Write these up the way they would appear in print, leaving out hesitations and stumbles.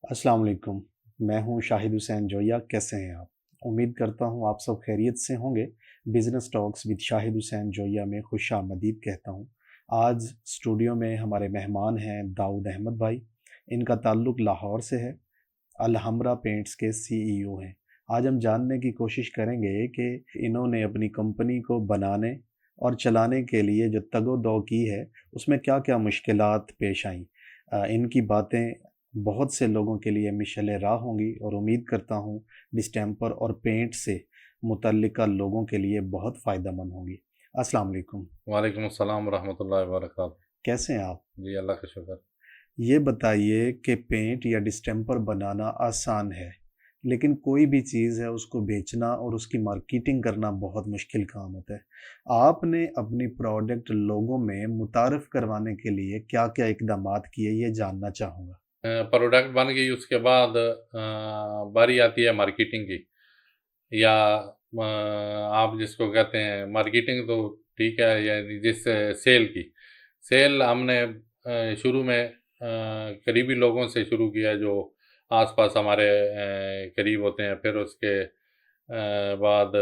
अस्सलाम वालेकुम। मैं हूँ शाहिद हुसैन जोया। कैसे हैं आप? उम्मीद करता हूँ आप सब खैरियत से होंगे। Business talks with Shahid Hussain Zoya में खुशामदीद कहता हूँ। आज स्टूडियो में हमारे मेहमान हैं दाऊद अहमद भाई। इनका ताल्लुक़ लाहौर से है। अलहम्रा पेंट्स के सीईओ हैं। आज हम जानने की कोशिश करेंगे कि इन्होंने अपनी कंपनी को बनाने और चलाने के लिए जो तगो-दो की है, उसमें क्या-क्या मुश्किलात पेश आईं। इनकी बातें बहुत से लोगों के लिए मिशल राह होंगी और उम्मीद करता हूँ डिस्टेंपर और पेंट से मुतल्लिका लोगों के लिए बहुत फ़ायदेमंद होंगी। अस्सलाम वालेकुम। वालेकुम अस्सलाम रहमतुल्लाहि व बरकातहू। कैसे हैं आप? जी, अल्लाह का शुक्र। ये बताइए कि पेंट या डिस्टेंपर बनाना आसान है, लेकिन कोई भी चीज़ है उसको बेचना और उसकी मार्केटिंग करना बहुत मुश्किल काम होता है। आपने अपनी प्रोडक्ट लोगों में मुतारिफ करवाने के लिए क्या-क्या इक़दामात किए, ये जानना चाहूँगा? प्रोडक्ट बन गई उसके बाद बारी आती है मार्केटिंग की, या आप जिसको कहते हैं मार्केटिंग तो ठीक है, यानी जिससे सेल की। सेल हमने शुरू में करीबी लोगों से शुरू किया जो आस-पास हमारे करीब होते हैं। फिर उसके बाद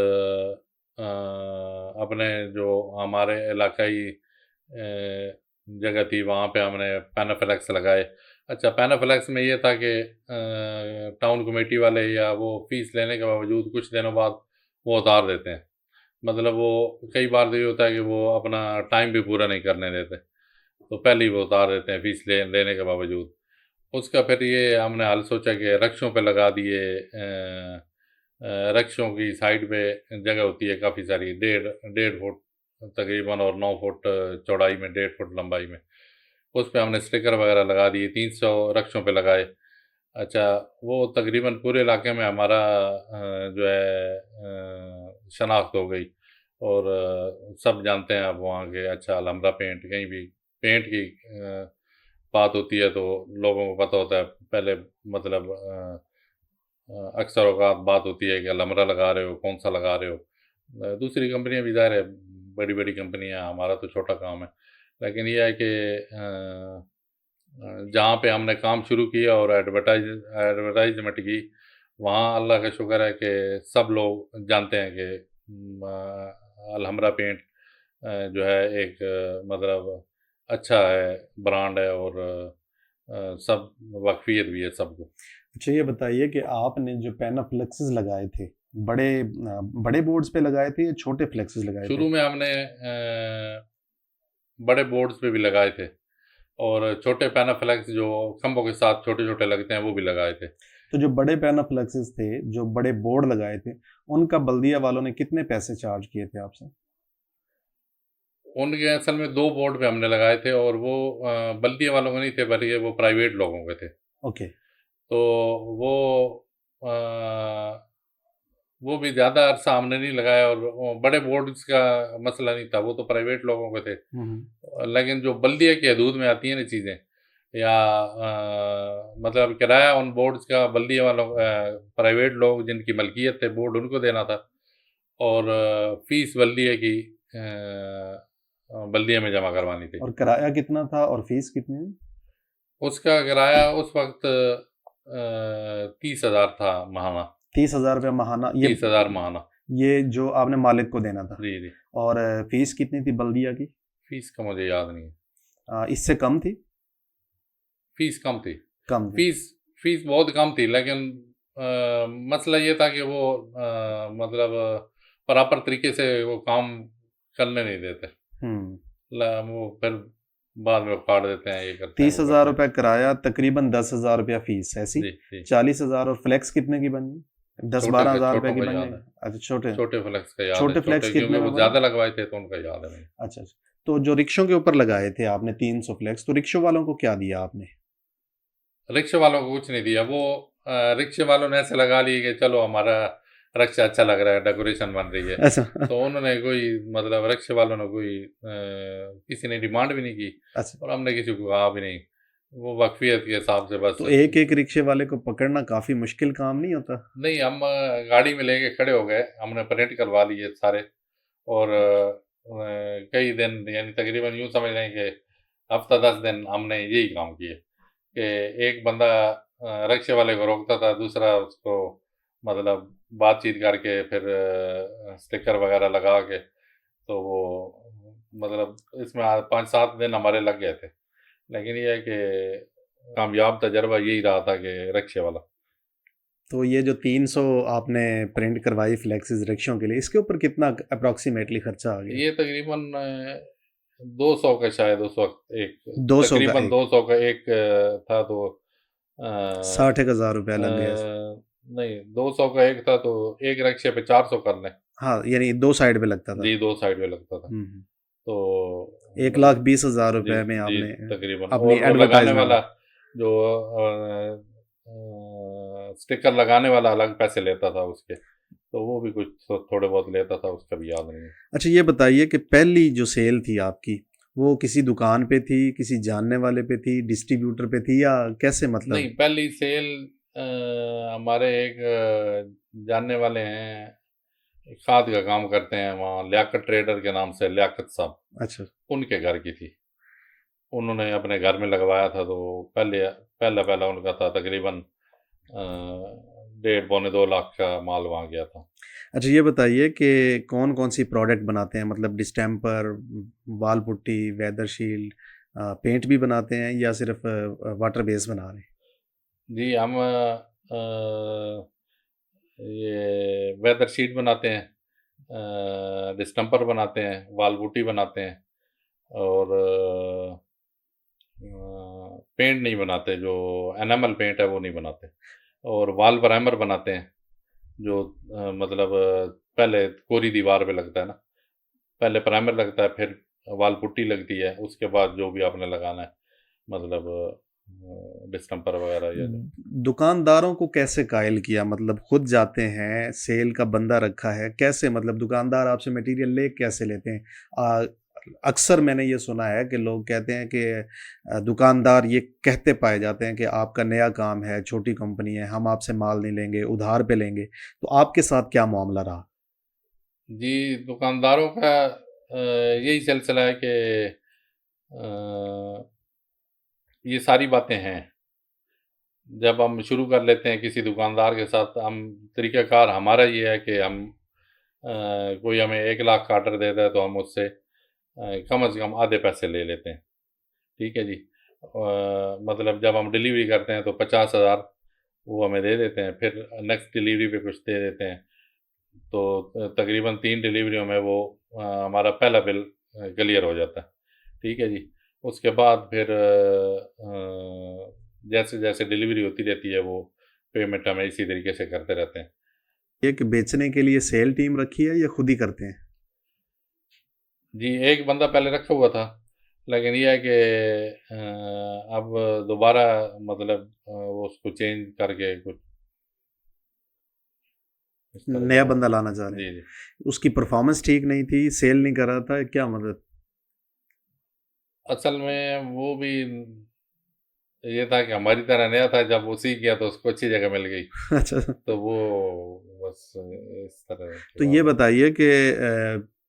अपने जो हमारे इलाकाई जगह थी वहाँ पे हमने पैनाफ्लेक्स लगाए। अच्छा, पैनाफ्लेक्स में ये था कि टाउन कमेटी वाले या वो फ़ीस लेने के बावजूद कुछ दिनों बाद वो उतार देते हैं। मतलब वो कई बार तो ये होता है कि वो अपना टाइम भी पूरा नहीं करने देते, तो पहले ही वो उतार देते हैं फ़ीस लेने के बावजूद। उसका फिर ये हमने हल सोचा कि वृक्षों पे लगा दिए। वृक्षों की साइड पे जगह होती है काफ़ी सारी, डेढ़ डेढ़ फुट तकरीबन और 9 फुट चौड़ाई में, 1.5 फुट लंबाई में। उस पे हमने स्टिकर वगैरह लगा दिए, 300 वृक्षों पे लगाए। अच्छा, वो तकरीबन पूरे इलाके में हमारा जो है शनाख्त हो गई और सब जानते हैं अब वहाँ के। अच्छा, अलहम्रा पेंट, कहीं भी पेंट की बात होती है तो लोगों को पता होता है पहले। मतलब अक्सर औक़ात बात होती है कि अलहम्रा लगा रहे हो, कौन-सा लगा रहे हो। दूसरी कंपनियाँ भी ज़ाहिर है बड़ी-बड़ी कंपनियाँ, हमारा तो छोटा काम है। लेकिन ये है कि जहाँ पे हमने काम शुरू किया और एडवर्टाइज़मेंट की, वहाँ अल्लाह का शुक्र है कि सब लोग जानते हैं कि अलहम्रा पेंट जो है एक मतलब अच्छा है, ब्रांड है और सब वाक़फ़ियत भी है सबको। अच्छा, ये बताइए कि आपने जो पैनाफ्लेक्सेस लगाए थे, बड़े बोर्ड्स पे लगाए थे या छोटे फ्लेक्सेस लगाए थे? शुरू में हमने बड़े बोर्ड्स पे भी लगाए थे और छोटे पैनाफ्लेक्स जो खंभों के साथ छोटे-छोटे लगते हैं, वो भी लगाए थे। तो जो बड़े पैनाफ्लेक्सेस थे, जो बड़े बोर्ड लगाए थे, उनका बल्दिया वालों ने कितने पैसे चार्ज किए थे आपसे? उनके असल में 2 बोर्ड पे हमने लगाए थे और वो बल्दिया वालों के नहीं थे, बल्कि वो प्राइवेट लोगों के थे। ओके। तो वो अ, वो भी ज़्यादा अरसा हमने नहीं लगाया और वो बड़े बोर्ड्स का मसला नहीं था, वो तो प्राइवेट लोगों के थे। हुँ, हुँ। लेकिन जो बल्दिया की हदूद में आती हैं ना चीज़ें, या मतलब किराया उन बोर्ड्स का बल्दिया वालों प्राइवेट लोग जिनकी मलकियत है बोर्ड, उनको देना था और फ़ीस बल्दिया की बल्दिया में जमा करवानी थी। और किराया कितना था और फीस कितनी थी? उसका किराया उस वक़्त 30,000 था माहाना। ₹30,000 महाना, 30,000 माहाना। ये जो आपने मालिक को देना था। जी, जी। और फीस कितनी थी बल्दिया की? फ़ीस का मुझे याद नहीं है। इससे कम थी? फ़ीस कम थी। कम थी। फ़ीस फ़ीस बहुत कम थी, लेकिन मसला ये था कि वो मतलब प्रॉपर तरीके से वो काम करने नहीं देते। हुँ। वो फिर बाद में उखाड़ देते हैं, ये करते हैं, वो करते हैं। ₹30,000 किराया, तकरीबन ₹10,000 फीस, ऐसी? जी, जी। 40,000 और फ्लेक्स कितने की बनी? छोटों 10-12,000 की का बन याद गई? है। अच्छा, छोटे छोटे फ्लेक्स का याद है, छोटे फ्लेक्स छोटे क्योंकि कितने में वो बने? ज़्यादा लगवाए थे तो उनका याद है मुझे। अच्छा, अच्छा। तो जो रिक्शों के ऊपर लगाए थे आपने 300 फ्लेक्स, तो रिक्शों वालों को क्या दिया आपने? रिक्शे वालों को कुछ नहीं दिया। वो रिक्शे वालों ने ऐसे लगा ली कि चलो हमारा रिक्शा अच्छा लग रहा है, डेकोरेशन बन रही है। अच्छा। तो उन्होंने कोई मतलब रिक्शे वालों ने कोई किसी ने डिमांड भी नहीं की अच्छा, और हमने किसी को कहा भी नहीं। वो वाक़फ़ियत के हिसाब से बस। तो एक-एक रिक्शे वाले को पकड़ना काफ़ी मुश्किल काम नहीं होता? नहीं, हम गाड़ी में लेके खड़े हो गए, हमने प्रिंट करवा लिए सारे और कई दिन, यानी तकरीबन यूँ समझ लें कि हफ़्ता 10 दिन हमने यही काम किए कि एक बंदा रिक्शे वाले को रोकता था, दूसरा उसको मतलब बातचीत करके फिर स्टिकर वगैरह लगा के, तो वो मतलब इसमें 5-7 दिन हमारे लग गए थे। लेकिन ये है कि कामयाब तजर्बा यही रहा था कि रिक्शे वाला। तो ये जो 300 आपने प्रिंट करवाई फ्लेक्सीज रिक्शों के लिए, इसके ऊपर कितना अप्रोक्सीमेटली खर्चा आ गया? ये तकरीबन 200 का शायद उस वक्त एक, 200 का तकरीबन एक? 200 का एक था, तो 60,000 रुपया लग गया? नहीं, 200 का एक था, तो एक रिक्शे पे 400 कर लें। हाँ, यानी 2 साइड पे लगता था। जी, 2 साइड में लगता था। हम्म। तो 1,20,000 जी, रुपए में जी, आपने तकरीबन। अपनी और वो लगाने एडवर्टाइजमेंट? वाला जो स्टिकर लगाने वाला अलग पैसे लेता था उसके, तो वो भी कुछ थोड़े बहुत लेता था, उसका भी याद नहीं है। अच्छा, ये बताइए कि पहली जो सेल थी आपकी, वो किसी दुकान पे थी, किसी जानने वाले पे थी, डिस्ट्रीब्यूटर पे थी, या कैसे नहीं, मतलब? पहली सेल हमारे एक जानने वाले हैं, खाद का काम करते हैं वहाँ, लियाकत ट्रेडर के नाम से, लियाकत साहब, अच्छा। उनके घर की थी। उन्होंने अपने घर में लगवाया था, तो पहले पहला पहला उनका था, तकरीबन 1.5 पौने 2 लाख का माल वहाँ गया था। अच्छा, ये बताइए कि कौन कौन सी प्रोडक्ट बनाते हैं, मतलब डिस्टेम्पर, वाल पुट्टी, वेदर शील्ड, पेंट भी बनाते हैं या सिर्फ वाटर बेस बना रहे हैं? जी, हम ये वेदर शीट बनाते हैं, डिस्टम्पर बनाते हैं, वाल पुट्टी बनाते हैं, और पेंट नहीं बनाते, जो एनामल पेंट है वो नहीं बनाते, और वाल प्राइमर बनाते हैं, जो मतलब पहले कोरी दीवार पे लगता है ना, पहले प्राइमर लगता है, फिर वाल पुट्टी लगती है, उसके बाद जो भी आपने लगाना है, मतलब डिस्टम्पर वगैरह या जो। दुकानदारों को कैसे कायल किया, मतलब खुद जाते हैं, सेल का बंदा रखा है, कैसे मतलब दुकानदार आपसे मटेरियल ले कैसे लेते हैं? अक्सर मैंने ये सुना है कि लोग कहते हैं कि दुकानदार ये कहते पाए जाते हैं कि आपका नया काम है, छोटी कंपनी है, हम आपसे माल नहीं लेंगे, उधार पे लेंगे। तो आपके साथ क्या मामला रहा? जी, दुकानदारों का यही सिलसिला है कि अ, ये सारी बातें हैं। जब हम शुरू कर लेते हैं किसी दुकानदार के साथ, हम तरीक़ाकार हमारा ये है कि हम कोई हमें 1 लाख का ऑर्डर देता है, तो हम उससे कम से कम आधे पैसे ले लेते हैं। ठीक है जी। मतलब जब हम डिलीवरी करते हैं तो 50,000 वो हमें दे देते हैं, फिर नेक्स्ट डिलीवरी पे कुछ दे देते हैं। तो तकरीबन 3 डिलीवरियों में वो हमारा पहला बिल क्लियर हो जाता है। ठीक है जी। उसके बाद फिर जैसे-जैसे डिलीवरी होती रहती है, वो पेमेंट हमें इसी तरीके से करते रहते हैं। ये कि बेचने के लिए सेल टीम रखी है या खुद ही करते हैं? जी, एक बंदा पहले रखा हुआ था, लेकिन ये है कि अब दोबारा मतलब वो उसको चेंज करके कुछ इस तरह नया से। बंदा लाना चाह रहे हैं? जी, जी। उसकी परफॉर्मेंस ठीक नहीं थी, सेल नहीं कर रहा था, क्या मतलब? असल में वो भी ये था कि हमारी तरह नया था, जब वो सीख गया तो उसको अच्छी जगह मिल गई, अच्छा। तो वो बस इस तरह की तो ये बात है। बताइए कि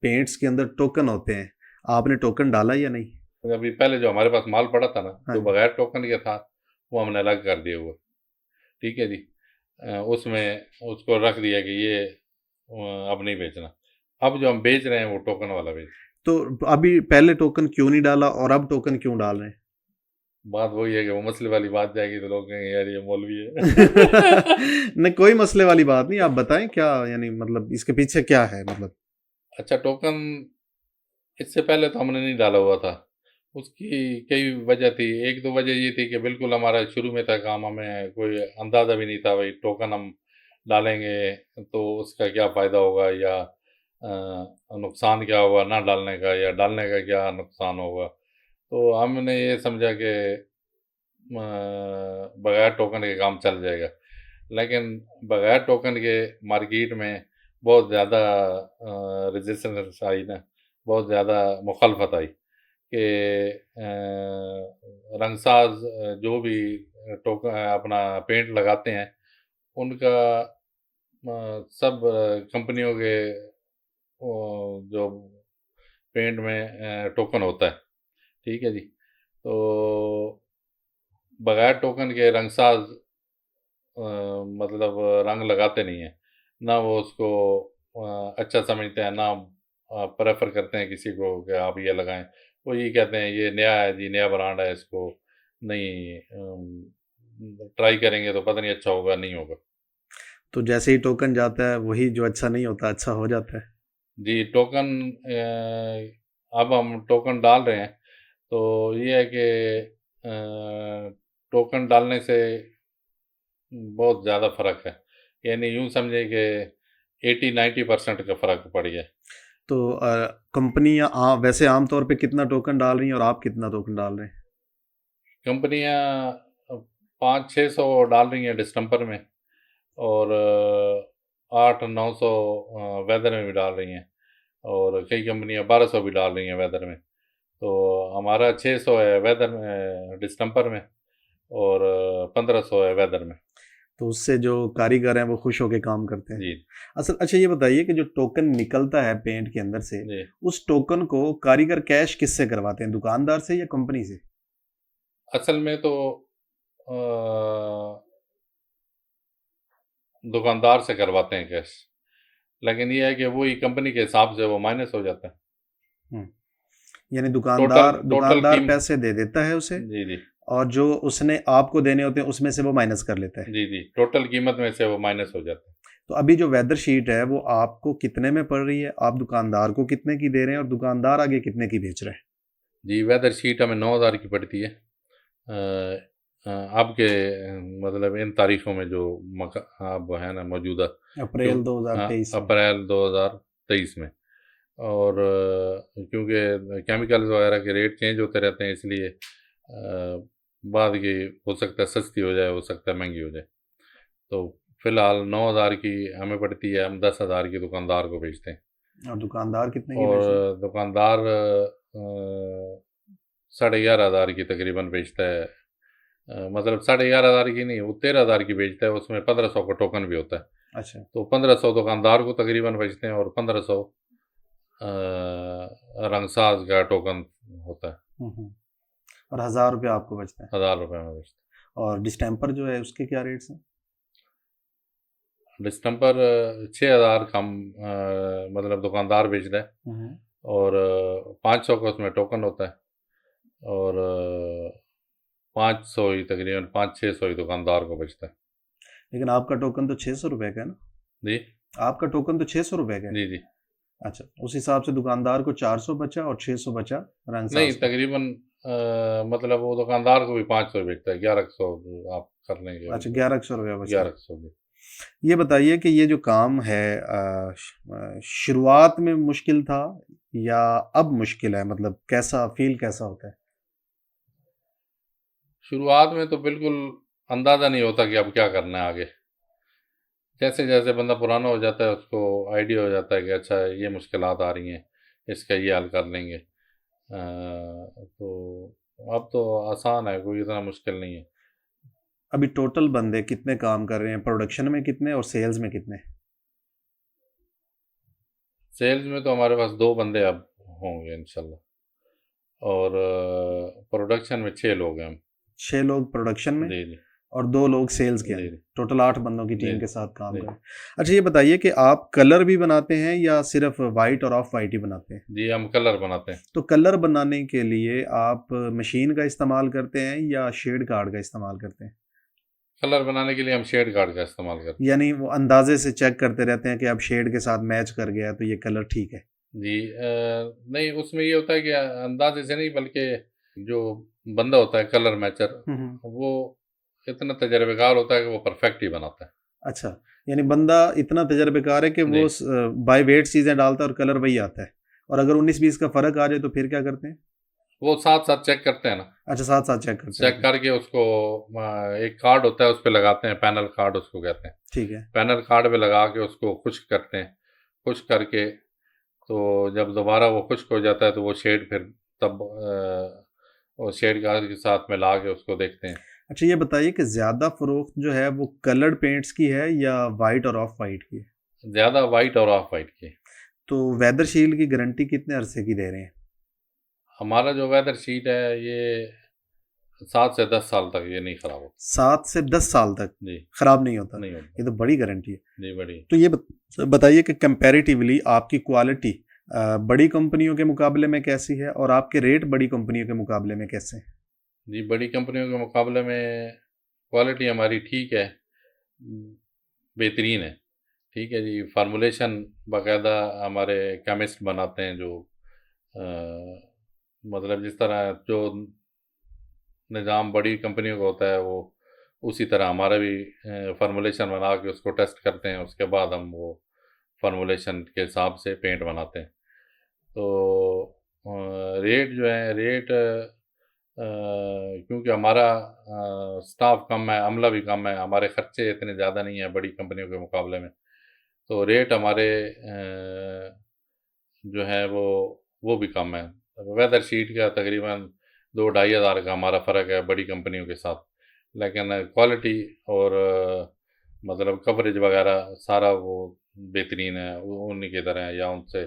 पेंट्स के अंदर टोकन होते हैं, आपने टोकन डाला या नहीं? तो अभी पहले जो हमारे पास माल पड़ा था ना, हाँ जो जी। बगैर टोकन के था, वो हमने अलग कर दिया हुआ। ठीक है जी। उसमें उसको रख दिया कि ये अब नहीं बेचना। अब जो हम बेच रहे हैं वो टोकन वाला बेच रहे हैं। तो अभी पहले टोकन क्यों नहीं डाला और अब टोकन क्यों डाल रहे हैं? बात वही है कि वो मसले वाली बात जाएगी तो लोग कहेंगे यार ये मौलवी है। नहीं, कोई मसले वाली बात नहीं, आप बताएं क्या, यानी मतलब इसके पीछे क्या है मतलब? अच्छा, टोकन इससे पहले तो हमने नहीं डाला हुआ था। उसकी कई वजह थी। एक दो वजह ये थी कि बिल्कुल हमारा शुरू में था काम, हमें कोई अंदाज़ा भी नहीं था भाई टोकन हम डालेंगे तो उसका क्या फ़ायदा होगा, या नुकसान क्या होगा ना डालने का, या डालने का क्या नुकसान होगा। तो हमने ये समझा कि बगैर टोकन के काम चल जाएगा। लेकिन बगैर टोकन के मार्केट में बहुत ज़्यादा रेजिस्टेंस आई ना, बहुत ज़्यादा मुखालफत आई कि रंगसाज जो भी अपना पेंट लगाते हैं, उनका सब कंपनियों के जो पेंट में टोकन होता है। ठीक है जी। तो बगैर टोकन के रंगसाज मतलब रंग लगाते नहीं हैं, ना वो उसको अच्छा समझते हैं, ना प्रेफर करते हैं किसी को कि आप ये लगाएं। वो ये कहते हैं ये नया है जी, नया ब्रांड है, इसको नहीं ट्राई करेंगे तो पता नहीं अच्छा होगा नहीं होगा। तो जैसे ही टोकन जाता है वही जो अच्छा नहीं होता अच्छा हो जाता है। जी टोकन, अब हम टोकन डाल रहे हैं तो ये है कि टोकन डालने से बहुत ज़्यादा फ़र्क है, यानी यूँ समझें कि 80-90% का फ़र्क पड़ गया। तो कंपनियां वैसे आमतौर पे कितना टोकन डाल रही हैं और आप कितना टोकन डाल रहे हैं? कंपनियां 500-600 डाल रही हैं दिसंबर में, और 800-900 वेदर में भी डाल रही हैं, और कई कंपनियां 1200 भी डाल रही हैं वेदर में। तो हमारा 600 है वेदर में दिसंबर में, और 1500 है वेदर में। तो उससे जो कारीगर हैं वो खुश होकर काम करते हैं। जी अच्छा, ये बताइए कि जो टोकन निकलता है पेंट के अंदर से, जी। उस टोकन को कारीगर कैश किससे करवाते हैं, दुकानदार से या कंपनी से? असल में तो अ, दुकानदार से करवाते हैं कैश, लेकिन ये है कि वही कंपनी के हिसाब से वो माइनस हो जाता है। हम्म, यानी टोटल दुकानदार टोटल दुकानदार कीम पैसे दे देता है उसे, जी जी और जो उसने आपको देने होते हैं उसमें से वो माइनस कर लेता है। जी जी, टोटल कीमत में से वो माइनस हो जाता है। तो अभी जो वेदर शीट है वो आपको कितने में पड़ रही है, आप दुकानदार को कितने की दे रहे हैं और दुकानदार आगे कितने की बेच रहे हैं? जी वेदर शीट हमें 9000 की पड़ती है। आपके मतलब इन तारीखों में जो अब है ना मौजूदा, क्यों अप्रैल 2023 में। अप्रैल 2023 में, और क्योंकि केमिकल्स वगैरह के रेट चेंज होते रहते हैं, इसलिए बाद की हो सकता है सस्ती हो जाए, हो सकता है महंगी हो जाए। तो फिलहाल 9000 की हमें पड़ती है, हम 10,000 की दुकानदार को बेचते हैं, और दुकानदार कितने की बेच रहे हैं? और दुकानदार 11,500 की तकरीबन बेचता है। मतलब 11,500 की नहीं, वो 13,000 की बेचता है, उसमें 1500 का टोकन भी होता है। अच्छा। तो 1500 दुकानदार को तकरीबन बेचते हैं, और 1500 रंगसाज का टोकन होता है। हम्म। और 1000 रुपये आपको बचता है। 1000 रुपये में बेचते और डिस्टेम्पर जो है उसके क्या रेट्स हैं? हैं। डिस्टेम्पर 6,000 कम, मतलब दुकानदार बेच रहा है, हम्म। और 500 का उसमें टोकन होता है, और 500 ही तकरीबन 500-600 ही दुकानदार को बचता है। लेकिन आपका टोकन तो 600 रुपये का है ना? जी आपका टोकन तो 600 रुपये का है। जी जी। अच्छा, उस हिसाब से दुकानदार को 400 बचा और 600 बचा नहीं रंगसाज को। तकरीबन मतलब वो दुकानदार को भी 500 बेचता है, 1100 आप कर लेंगे अच्छा, उनको। 1100 रुपये बचता है। 1100 भी। ये बताइए कि ये जो काम है शुरुआत में मुश्किल था या अब मुश्किल है, मतलब कैसा फील कैसा होता है? शुरुआत में तो बिल्कुल अंदाज़ा नहीं होता कि अब क्या करना है आगे। जैसे जैसे बंदा पुराना हो जाता है उसको आइडिया हो जाता है कि अच्छा ये मुश्किलात आ रही हैं, इसका ये हल कर लेंगे। तो अब तो आसान है, कोई इतना मुश्किल नहीं है। अभी टोटल बंदे कितने काम कर रहे हैं, प्रोडक्शन में कितने और सेल्स में कितने? सेल्स में तो हमारे पास 2 बंदे अब होंगे इंशाल्लाह, और प्रोडक्शन में 6 लोग हैं हम। 6 लोग प्रोडक्शन में जी जी और 2 लोग सेल्स के जी अंदर, जी टोटल 8 बंदों की जी टीम के साथ काम जी कर रहे हैं। अच्छा, ये बताइए कि आप कलर भी बनाते हैं या सिर्फ वाइट और ऑफ वाइट ही बनाते हैं? जी, हम कलर बनाते हैं। तो कलर बनाने के लिए आप मशीन का इस्तेमाल करते हैं या शेड कार्ड का इस्तेमाल करते हैं? कलर बनाने के लिए हम शेड कार्ड का इस्तेमाल करते यानी वो अंदाजे से चेक करते रहते हैं कि अब शेड के साथ मैच कर गया तो ये कलर ठीक है। हैं। जी नहीं, उसमें ये होता है कि अंदाजे से नहीं, बल्कि जो बंदा होता है कलर मैचर, हम्म। वो इतना तजर्बेकार होता है कि वो परफेक्ट ही बनाता है। अच्छा, यानी बंदा इतना तजर्बेकार है कि जी, वो बाय वेट चीज़ें डालता है और कलर वही आता है। और अगर 19-20 का फ़र्क आ जाए तो फिर क्या करते हैं? वो साथ साथ चेक करते हैं ना। अच्छा, साथ साथ चेक करते चेक रहते हैं। करके उसको एक कार्ड होता है उस पे लगाते हैं, पैनल कार्ड उसको कहते हैं। ठीक है। पैनल कार्ड पे लगा के उसको खुश्क करते हैं। खुश्क करके तो जब दोबारा वो खुश्क हो जाता है तो वो शेड फिर तब वो शेड कार्ड के साथ मिला के उसको देखते हैं। अच्छा, ये बताइए कि ज़्यादा फ़रोख्त जो है वो कलर्ड पेंट्स की है या वाइट और ऑफ वाइट की है? ज़्यादा वाइट और ऑफ वाइट की। तो वेदर शील्ड की गारंटी कितने अरसे की दे रहे हैं? हमारा जो वेदर शीट है ये 7 से 10 साल तक ये नहीं खराब होता। 7 से 10 साल तक जी, खराब नहीं होता? नहीं होता। ये तो बड़ी गारंटी है। जी, बड़ी। तो ये बताइए कि कंपैरेटिवली आपकी क्वालिटी बड़ी कंपनियों के मुकाबले में कैसी है और आपके रेट बड़ी कंपनियों के मुकाबले में कैसे हैं? जी, बड़ी कंपनियों के मुकाबले में क्वालिटी हमारी ठीक है, बेहतरीन है। ठीक है जी, फ़ॉर्मूलेशन बाकायदा हमारे केमिस्ट बनाते हैं, जो अ, मतलब जिस तरह जो निज़ाम बड़ी कंपनियों का होता है, वो उसी तरह हमारा भी फ़ॉर्मूलेशन बना के उसको टेस्ट करते हैं, उसके बाद हम वो फ़ॉर्मूलेशन के हिसाब से पेंट बनाते हैं। तो रेट जो है, रेट क्योंकि हमारा स्टाफ कम है, अमला भी कम है, हमारे खर्चे इतने ज़्यादा नहीं हैं बड़ी कंपनियों के मुकाबले में, तो रेट हमारे जो है वो भी कम है। वेदर शीट का तकरीबन 2-2,500 का हमारा फ़र्क है बड़ी कंपनियों के साथ, लेकिन क्वालिटी और मतलब कवरेज वगैरह सारा वो बेहतरीन है, उन्हीं की तरह है या उनसे।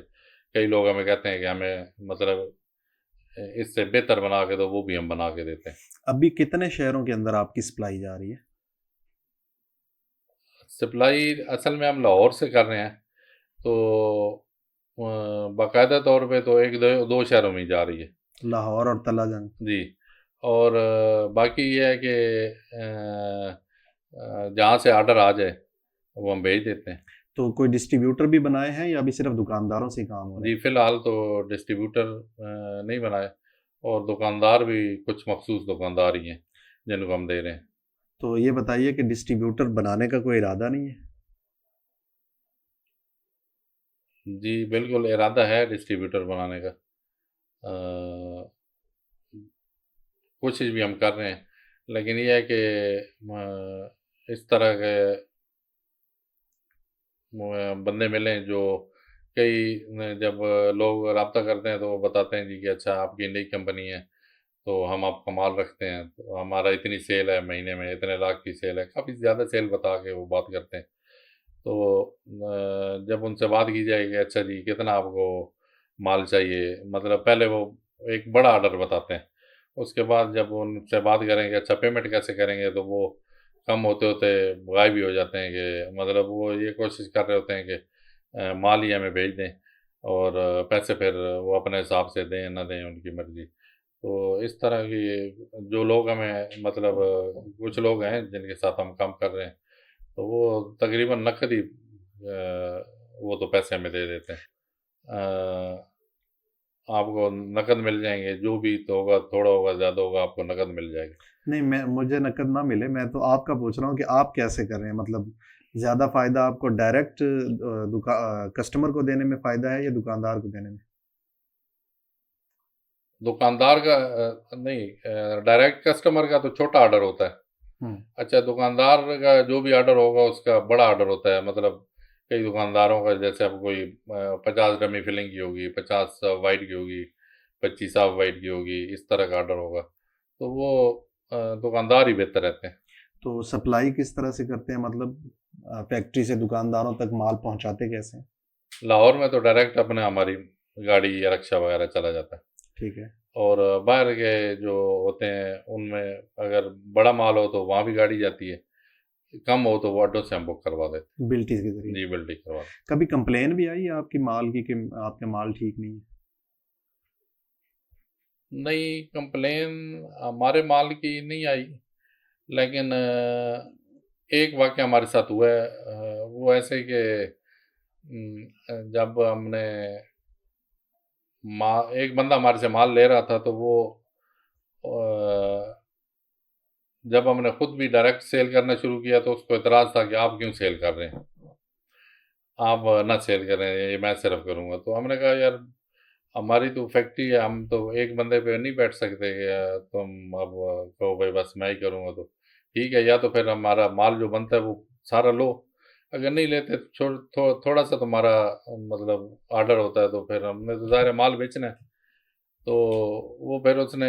कई लोग हमें कहते हैं कि हमें मतलब इससे बेहतर बना के दो, वो भी हम बना के देते हैं। अभी कितने शहरों के अंदर आपकी सप्लाई जा रही है? सप्लाई असल में हम लाहौर से कर रहे हैं, तो बाकायदा तौर पे तो 1-2 शहरों में ही जा रही है। लाहौर और तलाजंग। जी, और बाकी ये है कि जहाँ से ऑर्डर आ जाए, वो हम भेज देते हैं। तो कोई डिस्ट्रीब्यूटर भी बनाए हैं या अभी सिर्फ दुकानदारों से ही काम हो रहा जी, है? फ़िलहाल तो डिस्ट्रीब्यूटर नहीं बनाए, और दुकानदार भी कुछ मखसूस दुकानदार ही हैं, जिनको हम दे रहे हैं। तो ये बताइए कि डिस्ट्रीब्यूटर बनाने का कोई इरादा नहीं है? जी, बिल्कुल इरादा है डिस्ट्रीब्यूटर बनाने का। अ, कोशिश भी हम कर रहे हैं, लेकिन ये है कि इस तरह के बंदे मिलें जो कई जब लोग राब्ता करते हैं, तो वो बताते हैं जी कि अच्छा आपकी नई कंपनी है, तो हम आपका माल रखते हैं, तो हमारा इतनी सेल है, महीने में इतने लाख की सेल है, काफ़ी ज़्यादा सेल बता के वो बात करते हैं। तो जब उनसे बात की जाए कि अच्छा जी कितना आपको माल चाहिए, मतलब पहले वो एक बड़ा ऑर्डर बताते हैं, उसके बाद जब उनसे बात करेंगे अच्छा पेमेंट कैसे करेंगे, तो वो कम होते-होते गायब भी हो जाते हैं, कि मतलब वो ये कोशिश कर रहे होते हैं कि माल ही हमें भेज दें, और पैसे फिर वो अपने हिसाब से दें ना दें, उनकी मर्ज़ी। तो इस तरह की जो लोग हमें मतलब कुछ लोग हैं जिनके साथ हम काम कर रहे हैं, तो वो तकरीबन नकद ही वो तो पैसे हमें दे देते हैं। आपको नकद मिल जाएँगे, जो भी तो होगा, थोड़ा होगा, ज़्यादा होगा, आपको नकद मिल जाएगा। नहीं, मैं मुझे नकद ना मिले, मैं तो आपका पूछ रहा हूँ कि आप कैसे कर रहे हैं? मतलब ज़्यादा फ़ायदा आपको डायरेक्ट कस्टमर को देने में फ़ायदा है या दुकानदार को देने में? दुकानदार का नहीं, डायरेक्ट कस्टमर का तो छोटा ऑर्डर होता है। हुँ। अच्छा, दुकानदार का जो भी ऑर्डर होगा उसका बड़ा ऑर्डर होता है, मतलब कई दुकानदारों का जैसे अब कोई 50 डमी फिलिंग की होगी, 50 वाइट की होगी, 25 हाफ वाइट की होगी, इस तरह का ऑर्डर होगा। तो वो दुकानदार ही बेहतर रहते हैं। तो सप्लाई किस तरह से करते हैं? मतलब फैक्ट्री से दुकानदारों तक माल पहुँचाते कैसे हैं? लाहौर में तो डायरेक्ट अपने हमारी गाड़ी या रिक्शा वगैरह चला जाता है, ठीक है। और बाहर के जो होते हैं उनमें अगर बड़ा माल हो तो वहाँ भी गाड़ी जाती है, कम हो तो वो अड्डों से हम बुक करवा देते बिल्टी के हैं। ज़रिए। जी, बिल्डिंग करवा देते कभी कंप्लेन भी आई है आपकी माल की कि आपके माल ठीक नहीं है? हैं। नहीं, कंप्लेन हमारे माल की नहीं आई, लेकिन एक वाक़या हमारे साथ हुआ है, वो ऐसे कि जब हमने मा एक बंदा हमारे से माल ले रहा था, तो वो अ, जब हमने खुद भी डायरेक्ट सेल करना शुरू किया, तो उसको एतराज़ था कि आप क्यों सेल कर रहे हैं? आप ना सेल करें, ये मैं सिर्फ़ करूँगा। तो हमने कहा यार, हमारी तो फैक्ट्री है, हम तो एक बंदे पे नहीं बैठ सकते कि तुम अब कहो भाई बस मैं ही करूँगा, तो ठीक है, या तो फिर हमारा माल जो बनता है वो सारा लो, अगर नहीं लेते तो थोड़ा-सा तुम्हारा मतलब ऑर्डर होता है, तो फिर हमने तो ज़ाहिर है माल बेचना है। तो वो फिर उसने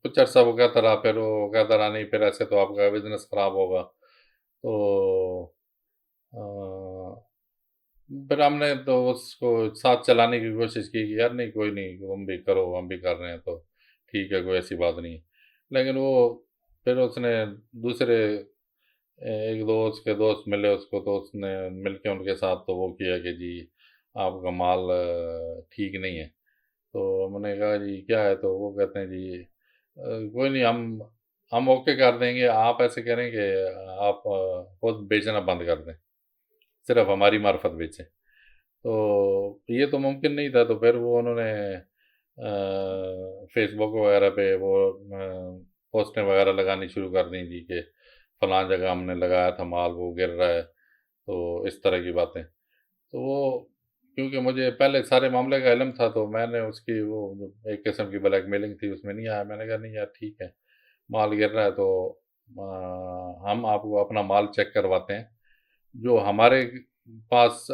कुछ अर्सा वो कहता रहा, फिर वो कहता रहा नहीं फिर ऐसे तो आपका बिज़नेस ख़राब होगा। तो अ, फिर हमने तो उसको साथ चलाने की कोशिश की कि यार नहीं, कोई नहीं, तुम भी करो, हम भी कर रहे हैं, तो ठीक है, कोई ऐसी बात नहीं है। लेकिन वो फिर उसने दूसरे एक दोस्त के दोस्त मिले उसको, तो उसने मिल के उनके साथ तो वो किया कि जी आपका माल ठीक नहीं है। तो मैंने कहा जी क्या है, तो वो कहते हैं जी कोई नहीं, हम ओके कर देंगे, आप ऐसे करें कि आप खुद बेचना बंद कर दें, सिर्फ हमारी मार्फत बेचें। तो ये तो मुमकिन नहीं था, तो फिर वो उन्होंने फेसबुक वगैरह पे वो पोस्टें वगैरह लगानी शुरू कर दी जी कि फलां जगह हमने लगाया था माल, वो गिर रहा है, तो इस तरह की बातें। तो वो, क्योंकि मुझे पहले सारे मामले का इल्म था, तो मैंने उसकी वो जो एक किस्म की ब्लैकमेलिंग थी उसमें नहीं आया। मैंने कहा नहीं यार ठीक है, माल गिर रहा है तो हम आपको अपना माल चेक करवाते हैं, जो हमारे पास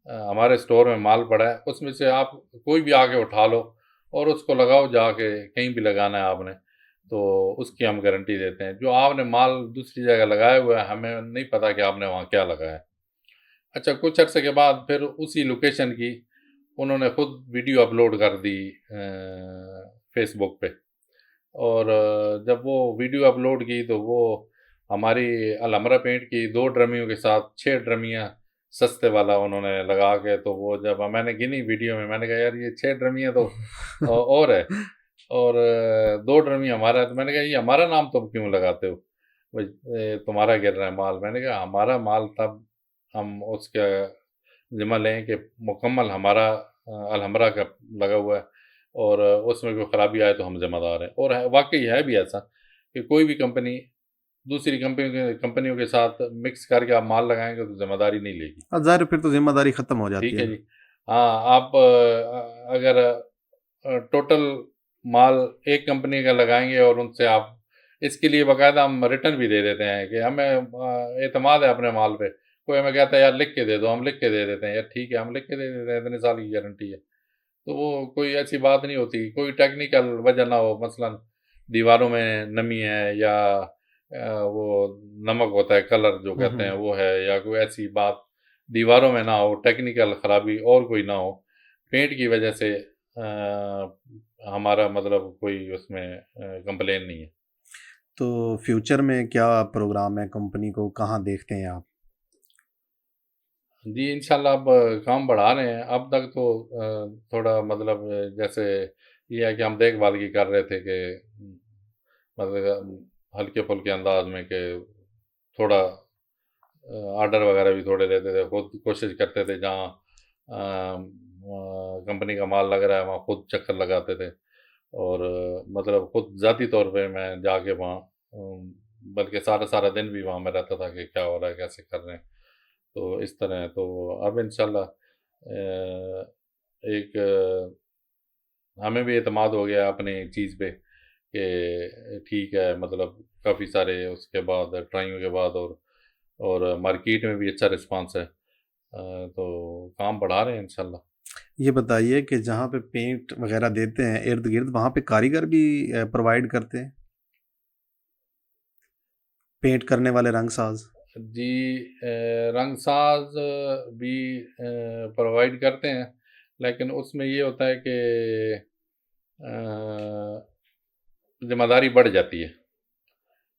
हमारे स्टोर में माल पड़ा है उसमें से आप कोई भी आके उठा लो और उसको लगाओ, जाके कहीं भी लगाना है आपने, तो उसकी हम गारंटी देते हैं। जो आपने माल दूसरी जगह लगाया हुआ है, हमें नहीं पता कि आपने वहाँ क्या लगाया है। अच्छा, कुछ अर्से के बाद फिर उसी लोकेशन की उन्होंने खुद वीडियो अपलोड कर दी फेसबुक पे। और जब वो वीडियो अपलोड की तो वो हमारी अलहमरा पेंट की 2 ड्रमियों के साथ 6 ड्रमियाँ सस्ते वाला उन्होंने लगा के, तो वो जब मैंने गिनी वीडियो में, मैंने कहा यार ये 6 ड्रमियाँ तो और है, और 2 ड्रमी हमारा है। तो मैंने कहा ये हमारा नाम तुम क्यों लगाते हो? भाई तुम्हारा गिर रहा है माल। मैंने कहा हमारा माल तब हम उसका ज़िम्मा लें कि मुकम्मल हमारा अलहमरा का लगा हुआ है, और उसमें कोई ख़राबी आए तो हम ज़िम्मेदार हैं। और है, वाक़ई है भी ऐसा कि कोई भी कंपनी दूसरी कंपनियों के साथ मिक्स करके आप माल लगाएँगे तो ज़िम्मेदारी नहीं लेगी। ज़ाहिर है फिर तो ज़िम्मेदारी ख़त्म हो जाती ठीक है है ना। जी। हाँ, आप अगर टोटल माल एक कंपनी का लगाएँगे और उनसे आप इसके लिए बाकायदा हम रिटर्न भी दे देते हैं कि हमें एतमाद है अपने माल पे। कोई हमें कहता है यार लिख के दे दो, हम लिख के दे देते हैं, यार ठीक है हम लिख के दे देते हैं, इतने साल की गारंटी है। तो वो कोई ऐसी बात नहीं होती, कोई टेक्निकल वजह ना हो, मसलन दीवारों में नमी है या वो नमक होता है, कलर जो हुँ, कहते हैं हुँ। वो है, या कोई ऐसी बात दीवारों में ना हो, टेक्निकल खराबी और कोई ना हो, पेंट की वजह से हमारा मतलब कोई उसमें कंप्लेन नहीं है। तो फ्यूचर में क्या प्रोग्राम है कंपनी को, कहाँ देखते हैं आप? जी, इंशाल्लाह अब काम बढ़ा रहे हैं। अब तक तो थोड़ा मतलब जैसे ये है कि हम देखभाल की कर रहे थे कि मतलब हल्के-फुल्के अंदाज में कि थोड़ा ऑर्डर वगैरह भी थोड़े लेते थे, खुद कोशिश करते थे जहाँ कंपनी का माल लग रहा है वहाँ खुद चक्कर लगाते थे, और मतलब खुद ज़ाती तौर पे मैं जाके वहाँ बल्कि सारा-सारा दिन भी वहाँ मैं रहता था कि क्या हो रहा है, कैसे कर रहे हैं। तो इस तरह है, तो अब इंशाल्लाह एक हमें भी एतमाद हो गया अपनी चीज़ पे कि ठीक है, मतलब काफ़ी सारे उसके बाद ट्राइयों के बाद, और मार्केट में भी अच्छा रिस्पॉन्स है। तो काम बढ़ा रहे हैं इंशाल्लाह। ये बताइए कि जहाँ पे पेंट वग़ैरह देते हैं इर्द-गिर्द, वहाँ पे कारीगर भी प्रोवाइड करते हैं? पेंट करने वाले रंगसाज़? जी, रंगसाज भी प्रोवाइड करते हैं, लेकिन उसमें ये होता है कि ज़िम्मेदारी बढ़ जाती है।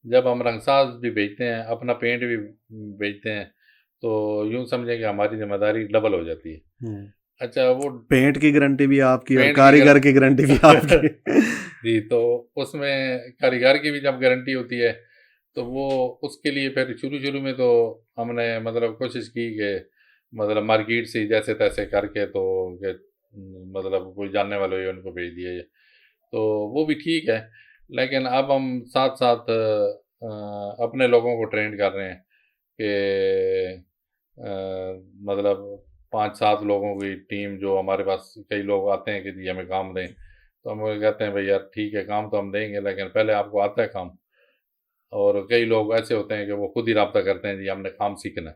जब हम रंगसाज भी बेचते हैं, अपना पेंट भी बेचते हैं, तो यूँ समझें कि हमारी ज़िम्मेदारी डबल हो जाती है। हुँ। अच्छा, वो पेंट की गारंटी भी आपकी और पेंट की कारीगर की गारंटी भी आपकी। जी, तो उसमें कारीगर की भी जब गारंटी होती है, तो वो उसके लिए फिर शुरू-शुरू में तो हमने मतलब कोशिश की कि मतलब मार्केट से जैसे-तैसे करके तो कि मतलब कोई जानने वाले हुए उनको भेज दिया। तो वो भी ठीक है, लेकिन अब हम साथ-साथ अपने लोगों को ट्रेन कर रहे हैं कि मतलब 5-7 लोगों की टीम, जो हमारे पास कई लोग आते हैं कि जी हमें काम दें, तो हम कहते हैं भाई यार ठीक है काम तो हम देंगे, लेकिन पहले आपको आता है काम? और कई लोग ऐसे होते हैं कि वो खुद ही राब्ता करते हैं जी हमने काम सीखना है।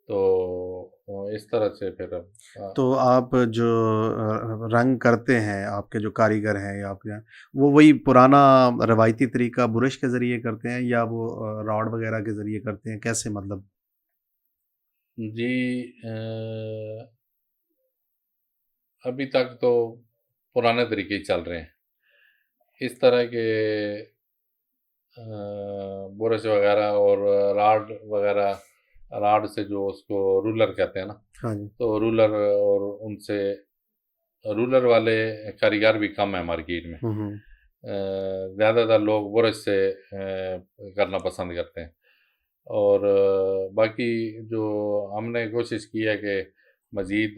तो इस तरह से फिर तो आप जो रंग करते हैं, आपके जो कारीगर हैं या आपके यहाँ, वो वही पुराना रवायती तरीका बुरश के ज़रिए करते हैं या वो रॉड वग़ैरह के ज़रिए करते हैं? कैसे मतलब? जी, अभी तक तो पुराने तरीके ही चल रहे हैं। इस तरह के ब्रश वगैरह और राड वगैरह, राड से जो उसको रूलर कहते हैं ना, हाँ जी। तो रूलर और उनसे रूलर वाले कारीगर भी कम है मार्केट में। ज़्यादातर लोग ब्रश से करना पसंद करते हैं। और बाकी जो हमने कोशिश की है कि मज़ीद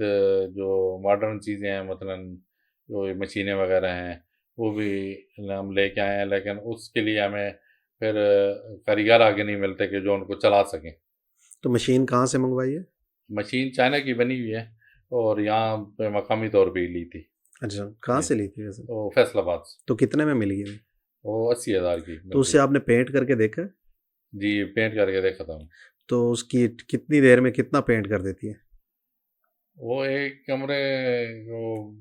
जो मॉडर्न चीज़ें हैं, मसलन जो ये मशीनें वगैरह हैं, वो भी हम लेके आए हैं, लेकिन उसके लिए हमें फिर कारीगर आगे नहीं मिलते कि जो उनको चला सकें। तो मशीन कहाँ से मंगवाई है? मशीन चाइना की बनी हुई है और यहाँ पे मकामी तौर पे ही ली थी। अच्छा, कहाँ जी, से ली थी वैसे? वो फैसलाबाद से। तो कितने में मिल गई? वो 80,000 की तो मिल उससे गई। आपने पेंट करके देखा? जी, पेंट करके देखा था मैंने। तो उसकी कितनी देर में कितना पेंट कर देती है? वो एक कमरे को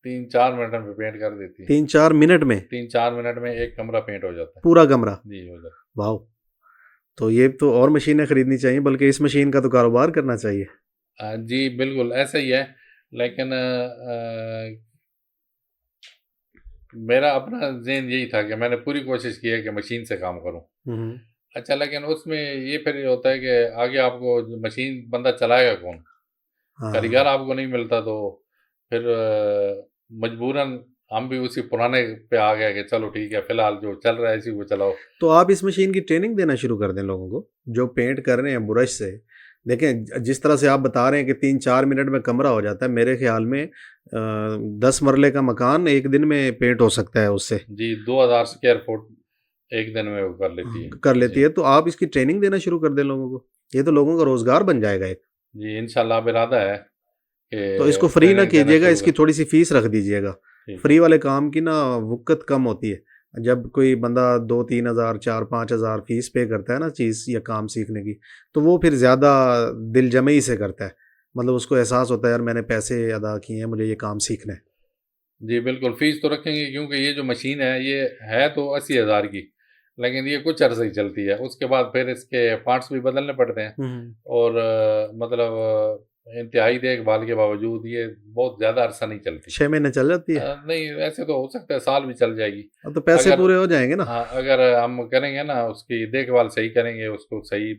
3-4 मिनट में पेंट कर देती है। 3-4 मिनट में 3-4 मिनट में एक कमरा पेंट हो जाता है। पूरा कमरा? जी, हो जाता वाह! तो ये तो और मशीनें खरीदनी चाहिए, बल्कि इस मशीन का तो कारोबार करना चाहिए। है। जी, बिल्कुल ऐसा ही है, लेकिन मेरा अपना ज़हन यही था कि मैंने पूरी कोशिश की है कि मशीन से काम करूँ। हुँ। अच्छा, लेकिन उसमें ये फिर ये होता है कि आगे आपको मशीन बंदा चलाएगा कौन? कारीगर हाँ। आपको नहीं मिलता, तो फिर मजबूरन हम भी उसी पुराने पे आ गए कि चलो ठीक है, फ़िलहाल जो चल रहा है इसी को चलाओ। तो आप इस मशीन की ट्रेनिंग देना शुरू कर दें लोगों को, जो पेंट कर रहे हैं ब्रश से। देखें, जिस तरह से आप बता रहे हैं कि 3-4 मिनट में कमरा हो जाता है, मेरे ख़्याल में 10 मरले का मकान 1 दिन में पेंट हो सकता है उससे। जी, 2000 स्क्वायर फुट एक दिन में वो कर लेती है। कर लेती जी। है, तो आप इसकी ट्रेनिंग देना शुरू कर दें लोगों को। ये तो लोगों का रोज़गार बन जाएगा एक। जी, इंशाल्लाह अब इरादा है तो कि इसको फ्री ना ट्रेनिंग देना कीजिएगा, शुरू इसकी कर। थोड़ी-सी फ़ीस रख दीजिएगा। ठीक है। फ्री वाले काम की ना वुक़्क़त कम होती है। जब कोई बंदा 2-3 हज़ार, 4-5 हज़ार फ़ीस पे करता है ना चीज़ या काम सीखने की, तो वो फिर ज़्यादा दिल-जमई से करता है। मतलब उसको एहसास होता है, यार मैंने पैसे अदा किए हैं, मुझे ये काम सीखना है। जी, बिल्कुल, फ़ीस तो रखेंगे, क्योंकि ये जो मशीन ये है तो 80,000 की, लेकिन ये कुछ अरसे ही चलती है। उसके बाद फिर इसके पार्ट्स भी बदलने पड़ते हैं हुँ। और मतलब इंतहाई देखभाल के बावजूद ये बहुत ज़्यादा अरसा नहीं चलती। 6 महीने चल जाती है। नहीं, ऐसे तो हो सकता है साल भी चल जाएगी। अब तो पैसे अगर पूरे हो जाएँगे ना। हाँ, अगर हम करेंगे ना, उसकी देखभाल सही करेंगे, उसको सही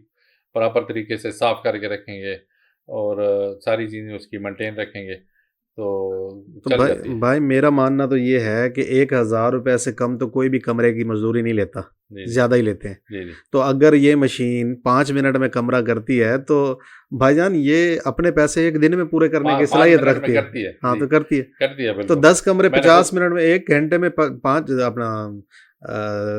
प्रॉपर तरीके से साफ़ करके रखेंगे और सारी चीज़ें उसकी मेंटेन रखेंगे, तो तो चल भाई जाती है। भाई मेरा मानना तो ये है कि 1000 रुपए से कम तो कोई भी कमरे की मज़दूरी नहीं लेता, जी, जी। ज़्यादा ही लेते हैं। जी, जी। तो अगर ये मशीन 5 मिनट में कमरा करती है, तो भाईजान ये अपने पैसे 1 दिन में पूरे करने की 5 सलाहियत मिनट में रखती है। करती है। हाँ, जी, तो करती है। करती है तो बिल्कुल। 10 कमरे मैंने 50 खुद। मिनट में 1 घंटे में 5 अपना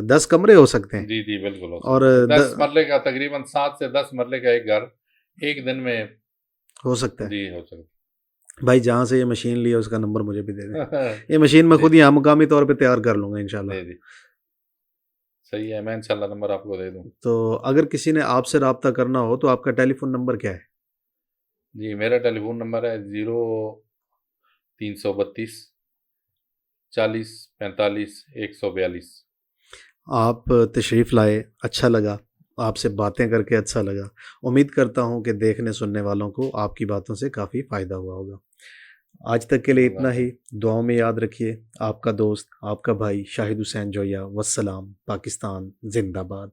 10 कमरे हो सकते हैं। जी, जी, बिल्कुल हो और सकता है। 10 द मरले का तकरीबन 7 से 10 मरले का एक घर, 1 दिन में। हो सकता है। जी, हो सकता भाई जहाँ से ये मशीन ली है उसका नंबर मुझे भी दे दें। है। ये मशीन मैं जी, खुद यहाँ मुकामी तौर पे तैयार कर लूँगा इंशाल्लाह। जी, जी। सही है, मैं इंशाल्लाह नंबर आपको दे दूँ। तो अगर किसी ने आपसे राब्ता करना हो तो आपका टेलीफ़ोन नंबर क्या है? जी, मेरा टेलीफ़ोन नंबर है 0332 40 45 142। आप तशरीफ़ लाए, अच्छा लगा, आपसे बातें करके अच्छा लगा। उम्मीद करता हूँ कि देखने सुनने वालों को आपकी बातों से काफ़ी फ़ायदा हुआ होगा। आज तक के लिए अल्लाह इतना ही, हाफ़िज़। दुआओं में याद रखिए। आपका दोस्त, आपका भाई शाहिद हुसैन जोया। वस्सलाम, पाकिस्तान ज़िंदाबाद।